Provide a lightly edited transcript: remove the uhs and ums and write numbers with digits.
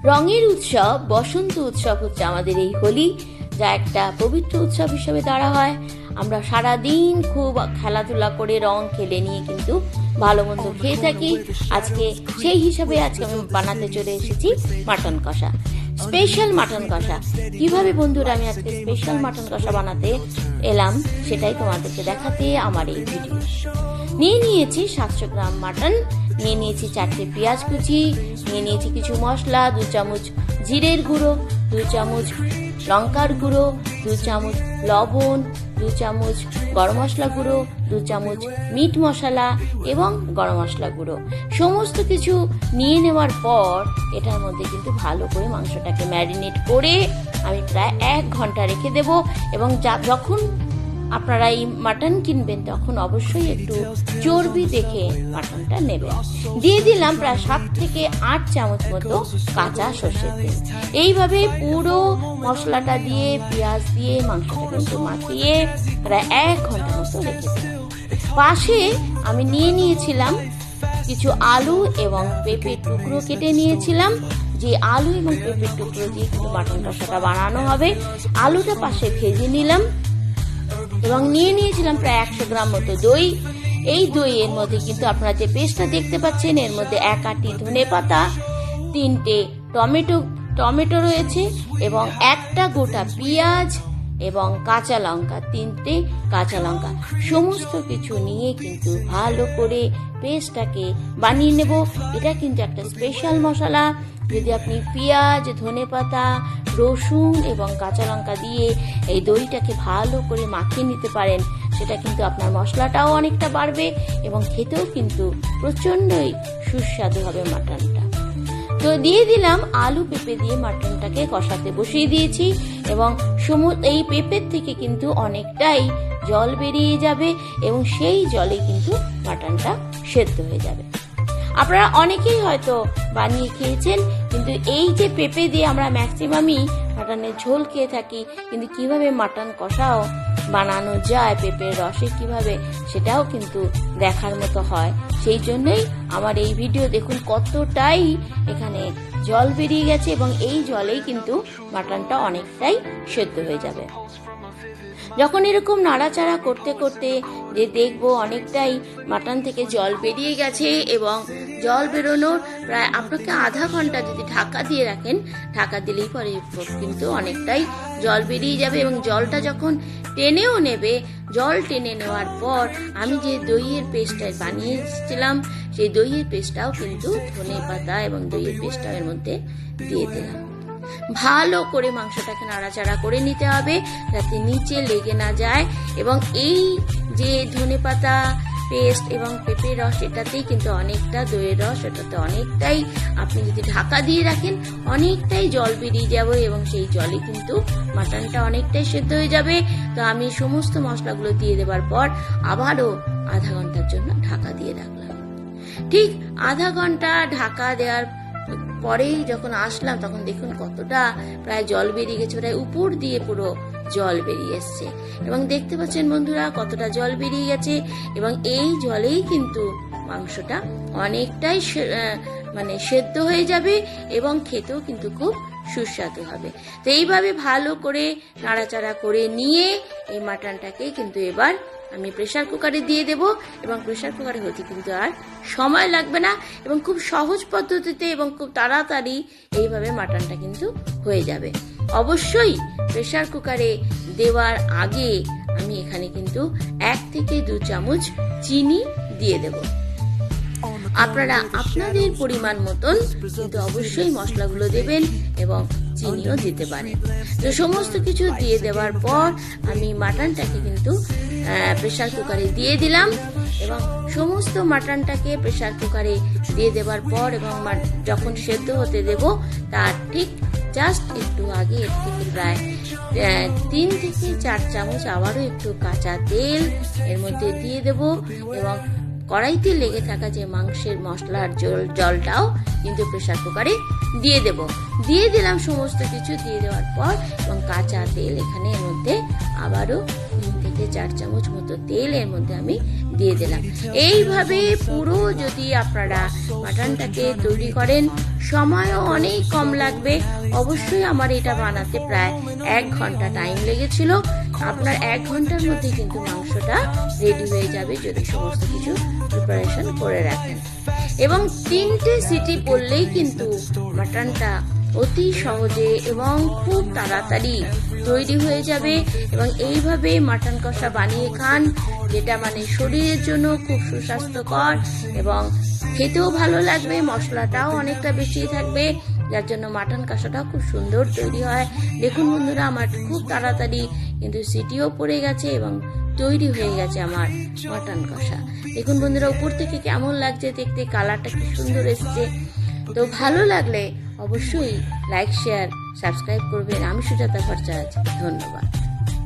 রঙের উৎসব, বসন্ত উৎসব হচ্ছে আমাদের এই হোলি, যা একটা পবিত্র উৎসব হিসেবে ধরা হয়। আমরা সারাদিন খুব খেলাধুলা করে রং খেলে নিয়ে কিন্তু ভালো মন্দ খেয়ে থাকি। আজকে সেই হিসাবে আজকে আমি বানাতে চলে এসেছি মাটন কষা, স্পেশাল মাটন কষা। কিভাবে বন্ধুরা আমি আজকে স্পেশাল মাটন কষা বানাতে এলাম সেটাই তোমাদেরকে দেখাতে আমার এই ভিডিও। নিয়ে নিয়েছি 700 গ্রাম মাটন, নিয়ে নিয়েছি 4টে পেঁয়াজ কুচি, নিয়ে নিয়েছি কিছু মশলা, 2 চামচ জিরের গুঁড়ো, 2 চামচ লঙ্কার গুঁড়ো, 2 চামচ লবণ, 2 চামচ গরম মশলা গুঁড়ো, 2 চামচ মিট মশলা এবং গরম মশলা গুঁড়ো। সমস্ত কিছু নিয়ে নেওয়ার পর এটার মধ্যে কিন্তু ভালো করে মাংসটাকে ম্যারিনেট করে আমি প্রায় 1 ঘন্টা রেখে দেব। এবং যখন আপনারা এই মাটন কিনবেন তখন অবশ্যই একটু চর্বি দেখে মাটনটা নেবেন। দিয়ে দিলাম প্রায় 7 থেকে 8 চামচ মতো কাঁচা সর্ষের তেল। এইভাবে পুরো মশলাটা দিয়ে পেঁয়াজ দিয়ে মাংসটা কিন্তু মাখিয়ে প্রায় 1 ঘন্টা মতো রেখে দিলাম। পাশে আমি নিয়ে নিয়েছিলাম কিছু আলু এবং পেঁপের টুকরো কেটে নিয়েছিলাম। যে আলু এবং পেঁপের টুকরো দিয়ে কিন্তু মাটন কষাটা বানানো হবে। আলুটা পাশে ভেজে নিলাম এবং নিয়ে নিয়েছিলাম প্রায় 100 গ্রাম মতো দই। এই দইয়ের মধ্যে কিন্তু আপনারা যে পেস্টটা দেখতে পাচ্ছেন, এর মধ্যে 1 আঁটি ধনেপাতা, 3টে টমেটো রয়েছে এবং 1টা গোটা পেঁয়াজ এবং কাঁচা লঙ্কা, 3টে কাঁচা লঙ্কা। সমস্ত কিছু নিয়ে কিন্তু ভালো করে পেস্টটাকে বানিয়ে নেব। এটা কিন্তু একটা স্পেশাল মশলা। যদি আপনি পেঁয়াজ, ধনেপাতা, রসুন এবং কাঁচা লঙ্কা দিয়ে এই দইটাকে ভালো করে মাখিয়ে নিতে পারেন, সেটা কিন্তু আপনার মশলাটাও অনেকটা বাড়বে এবং খেতেও কিন্তু প্রচণ্ডই সুস্বাদু হবে মাটনটা। তো দিয়ে দিলাম আলু পেঁপে দিয়ে মাটনটাকে কষাতে বসিয়ে দিয়েছি এবং এই পেঁপের থেকে কিন্তু অনেকটাই জল বেরিয়ে যাবে এবং সেই জলে কিন্তু মাটনটা সেদ্ধ হয়ে যাবে। আপনারা অনেকেই হয়তো বানিয়ে খেয়েছেন, কিন্তু এই যে পেঁপে দিয়ে আমরা ম্যাক্সিমামই মাটনের ঝোল খেয়ে থাকি, কিন্তু কিভাবে মাটন কষাও বানানো যায় পেঁপের রসে কিভাবে, সেটাও কিন্তু দেখার মতো হয়। সেই জন্যই আমার এই ভিডিও দেখুন, কতটাই এখানে জল বেরিয়ে গেছে এবং এই জলেই কিন্তু মাটনটা অনেকটাই সেদ্ধ হয়ে যাবে। যখন এরকম নাড়াচাড়া করতে করতে যে দেখবো অনেকটাই মাটন থেকে জল বেরিয়ে গেছে এবং জল বেরোনোর প্রায় আপনাকে আধা ঘন্টা যদি ঢাকা দিয়ে রাখেন, ঢাকা দিলেই পরে কিন্তু অনেকটাই জল বেরিয়ে যাবে এবং জলটা যখন টেনেও নেবে, জল টেনে নেওয়ার পর আমি যে দইয়ের পেস্টটা বানিয়েছিলাম সেই দইয়ের পেস্টটাও কিন্তু ধনেপাতা এবং দইয়ের পেস্টটা এর মধ্যে দিয়ে দিলাম। ভালো করে মাংসটাকে নাড়াচাড়া করে নিতে হবে যাতে নিচে লেগে না যায়। এবং এই যে ধনেপাতা পেস্ট এবং পেঁপের রস, এটাতেই কিন্তু অনেকটা দইয়ের রস, এটাতে অনেকটাই আপনি যদি ঢাকা দিয়ে রাখেন অনেকটাই জল বেরিয়ে যাবে এবং সেই জলে কিন্তু মাটনটা অনেকটাই সেদ্ধ হয়ে যাবে। তো আমি সমস্ত মশলাগুলো দিয়ে দেওয়ার পর আবারও আধা ঘন্টার জন্য ঢাকা দিয়ে রাখলাম। ঠিক আধা ঘন্টা ঢাকা দেওয়ার পরেই যখন আসলাম তখন দেখুন কতটা প্রায় জল বেরিয়ে গেছে, প্রায় উপর দিয়ে পুরো জল বেরিয়ে এসছে এবং দেখতে পাচ্ছেন বন্ধুরা কতটা জল বেরিয়ে গেছে এবং এই জলেই কিন্তু মাংসটা অনেকটাই সেদ্ধ হয়ে যাবে এবং খেতেও কিন্তু খুব সুস্বাদু হবে। তো এইভাবে ভালো করে নাড়াচাড়া করে নিয়ে এই মাটনটাকে কিন্তু এবার আমি প্রেসার কুকারে দিয়ে দেব এবং প্রেসার কুকারে হতে কিন্তু আর সময় লাগবে না এবং খুব সহজ পদ্ধতিতে এবং খুব তাড়াতাড়ি এইভাবে মাটনটা কিন্তু হয়ে যাবে। অবশ্যই প্রেসার কুকারে দেওয়ার আগে আমি এখানে কিন্তু 1 থেকে 2 চামচ চিনি দিয়ে দেব। আপনারা আপনাদের পরিমাণ মতন কিন্তু অবশ্যই মশলাগুলো দেবেন এবং চিনিও দিতে পারেন। তো সমস্ত কিছু দিয়ে দেওয়ার পর আমি মাটনটাকে কিন্তু প্রেসার কুকারে দিয়ে দিলাম এবং সমস্ত মাটনটাকে প্রেসার কুকারে দিয়ে দেওয়ার পর এবং যখন সেদ্ধ হতে দেব তার ঠিক জাস্ট একটু আগে এর থেকে প্রায় 3 থেকে 4 চামচ আবারও একটু কাঁচা তেল এর মধ্যে দিয়ে দেব এবং কড়াইতে লেগে থাকা যে মাংসের মশলার জলটাও কিন্তু প্রেসার কুকারে দিয়ে দেব। দিয়ে দিলাম সমস্ত কিছু দিয়ে দেওয়ার পর এবং কাঁচা তেল এখানে এর মধ্যে আবারও 3 থেকে 4 চামচ মতো তেল এর মধ্যে আমি দিয়ে দিলাম। এইভাবে পুরো যদি আপনারা মাটনটাকে তৈরি করেন, সময়ও অনেক কম লাগবে। অবশ্যই আমার এটা বানাতে প্রায় 1 ঘন্টা টাইম লেগেছিল। আপনার 1 ঘন্টার মধ্যে কিন্তু মাংসটা রেডি হয়ে যাবে যদি সমস্ত কিছু প্রিপারেশন করে রাখেন। এবং 3টে সিটি পড়লেই কিন্তু মাটনটা অতি সহজে এবং খুব তাড়াতাড়ি তৈরি হয়ে যাবে। এবং এইভাবে মাটন কষা বানিয়ে খান, যেটা মানে শরীরের জন্য খুব সুস্বাস্থ্যকর এবং খেতেও ভালো লাগবে। মশলাটাও অনেকটা বেশি থাকবে, যার জন্য মাটন কষাটাও খুব সুন্দর তৈরি হয়। দেখুন বন্ধুরা, আমার খুব তাড়াতাড়ি কিন্তু সিটিও পড়ে গেছে এবং তৈরি হয়ে গেছে আমার মাটন কষা। দেখুন বন্ধুরা, উপর থেকে কেমন লাগছে দেখতে, কালারটা কি সুন্দর এসছে। তো ভালো লাগলে অবশ্যই লাইক, শেয়ার, সাবস্ক্রাইব করবেন। আমি সুজাতা ভট্টাচার্য, ধন্যবাদ।